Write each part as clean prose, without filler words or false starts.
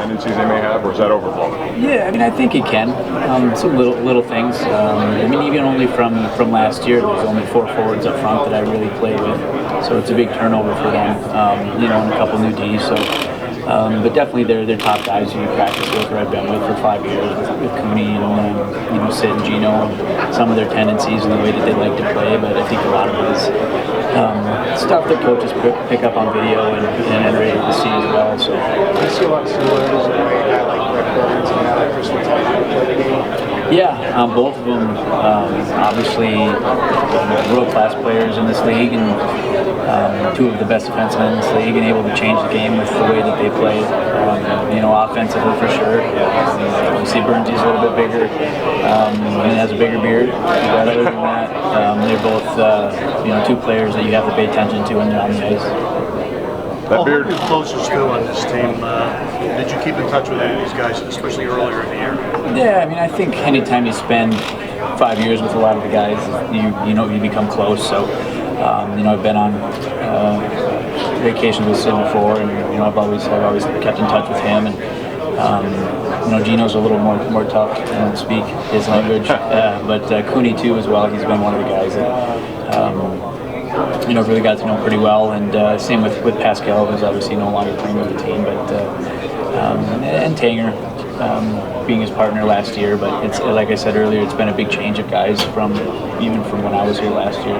tendencies they may have, or is that overblown? Yeah, I mean, I think he can. Some little things. I mean, even only from last year, there's only 4 forwards up front that I really play with, so it's a big turnover for them. And a couple new Ds. So, but definitely they're top guys who you practice with, or I've been with for 5 years with Cooney and Sid and Gino, and some of their tendencies and the way that they like to play. But I think a lot of it is stuff that coaches pick up on video and are able to see as well. So I see a lot of similarities in the way a guy like Brett Burns and Chris Letang play the game. Yeah, both of them obviously world-class players in this league, and 2 of the best defensemen in this league, and able to change the game with the way that they play. Offensively for sure. Obviously, Burns is a little bit bigger and has a bigger beard. But other than that, they're both 2 players that you have to pay attention to when they're on the ice. That beard. Who are you closest to on this team? Did you keep in touch with any of these guys, especially earlier in the year? Yeah, I mean, I think anytime you spend 5 years with a lot of the guys, you become close. So, I've been on vacations with Sid before, and I've always kept in touch with him. And Gino's a little more tough. I don't speak his language, but Cooney too as well. He's been one of the guys that really got to know pretty well. And same with Pascal, who's obviously no longer playing with the team, but and Tanger. Being his partner last year, but it's like I said earlier, it's been a big change of guys from when I was here last year.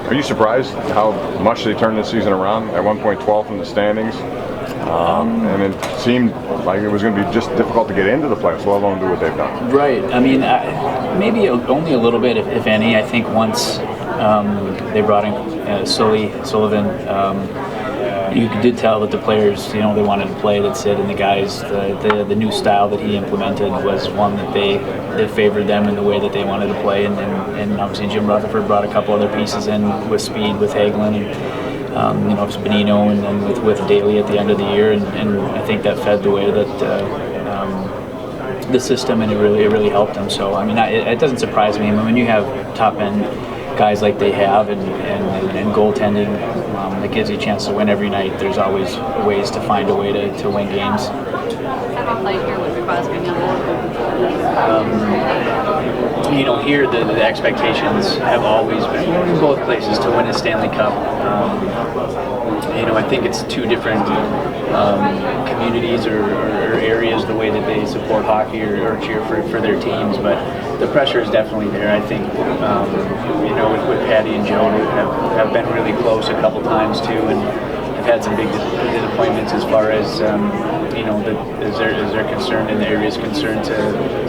Are you surprised how much they turned this season around? At one point, 12th in the standings, and it seemed like it was going to be just difficult to get into the playoffs, let alone do what they've done. Right. I mean, maybe only a little bit, if any. I think once they brought in Sullivan. You did tell that the players, they wanted to play. That Sid and the guys, the new style that he implemented was one that they favored them in the way that they wanted to play. And obviously Jim Rutherford brought a couple other pieces in with speed, with Hagelin, and it's Benino, and then with Daly at the end of the year. And I think that fed the way that the system, and it really helped them. So I mean, it doesn't surprise me. I mean, when you have top end guys like they have, and goaltending that gives you a chance to win every night, there's always ways to find a way to win games. Here the expectations have always been in both places to win a Stanley Cup. I think it's 2 different communities or areas, the way that they support hockey or cheer for their teams, but the pressure is definitely there. I think with Patty and Joe have been really close a couple times too, and have had some big disappointments as far as is their concern and the area's concerned to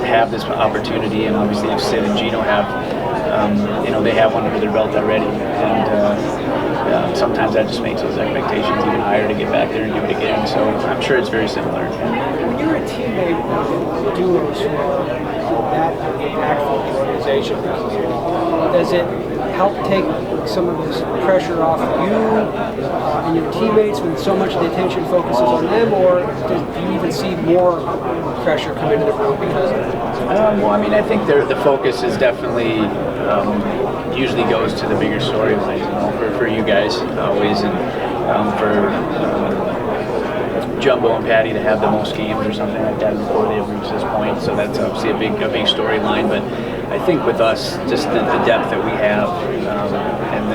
have this opportunity. And obviously if Sid and Gino have they have one under their belt already, and sometimes that just makes those expectations even higher to get back there and do it again. So I'm sure it's very similar. When you're a teammate with duos who are that impactful in the organization, does it help take some of this pressure off of you and your teammates when so much of the attention focuses on them, or do you even see more pressure come into the room because of it? Well, I mean, I think the focus is definitely usually goes to the bigger storyline, for you guys always, and for Jumbo and Patty to have the most games or something like that before they have reached this point. So that's obviously a big storyline. But I think with us, just the depth that we have,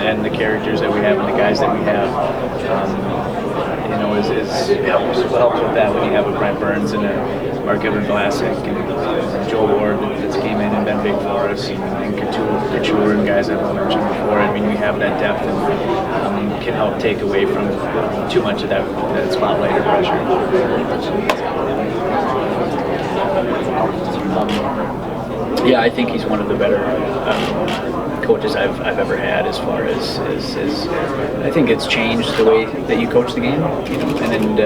and the characters that we have, and the guys that we have, helps with that when you have a Brent Burns and a Mark-Edwin Vlasic and Joel Ward that's came in and been big for us, and Couture and guys that I mentioned before. I mean, we have that depth and can help take away from too much of that spotlight or pressure. Yeah, I think he's one of the better coaches I've ever had. As far as I think it's changed the way that you coach the game, and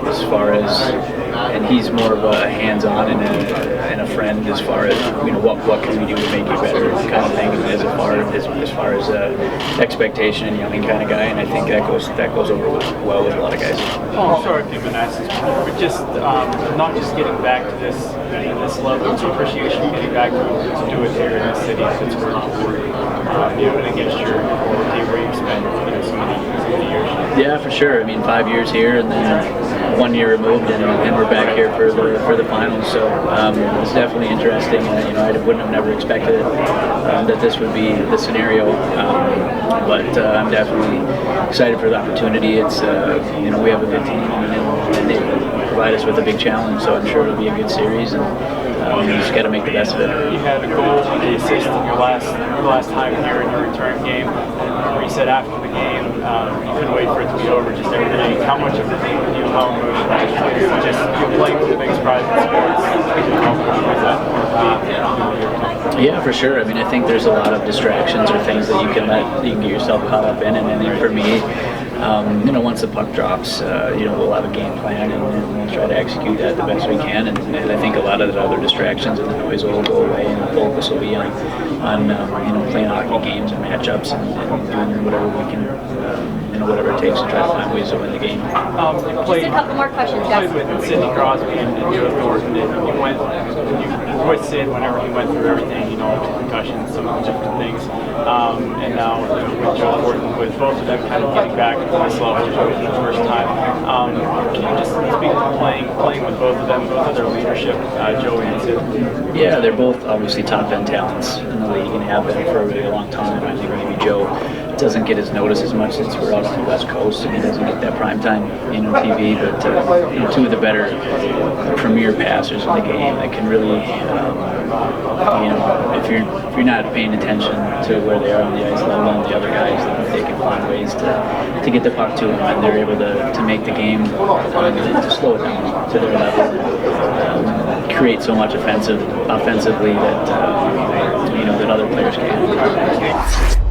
as far as, and he's more of a hands-on and a friend as far as what can we do to make you better kind of thing, as far as expectation and young kind of guy, and I think that goes over well with a lot of guys. Oh, I'm sorry if you've been asked this before, but just not just getting back to this level of appreciation, getting back to do it here in the city of Pittsburgh, and against your team where you've spent so many years. Yeah, for sure. I mean, 5 years here, and then 1 year removed, and we're back here for the finals. So it's definitely interesting. I wouldn't have never expected it, that this would be the scenario. But I'm definitely excited for the opportunity. It's we have a good team, and they provide us with a big challenge. So I'm sure it'll be a good series, and you just got to make the best of it. You had a goal and an assist in your last time here in your return game. You said after the game, you couldn't wait for it to be over, just everything. How much of how emotional is it? Just playing for the biggest prize in sports? Yeah, for sure. I mean, I think there's a lot of distractions or things that you can get yourself caught up in, and then for me, once the puck drops, we'll have a game plan, and we'll try to execute that the best we can. And I think a lot of the other distractions and the noise will go away, and the focus will be on playing hockey games and matchups and doing whatever we can, whatever it takes to try to find ways to win the game. Just a couple more questions, Jeff. You played with Sidney Crosby and Joe Thornton, and you were with Sid whenever he went through everything, concussions, some of the different things. And now with Joe Thornton, with both of them kind of getting back to this level for the first time. Can you just speak to playing with both of them, both of their leadership, Joe and Sid? Yeah, they're both obviously top end talents in the league and have been for a really long time. I think maybe Joe doesn't get his notice as much since we're out on the West Coast, and he doesn't get that primetime, TV. But two of the better premier passers in the game that can really, if you're not paying attention to where they are on the ice, let alone the other guys, they can find ways to get the puck to them, and they're able to make the game to slow it down to their level, and create so much offensively that that other players can't.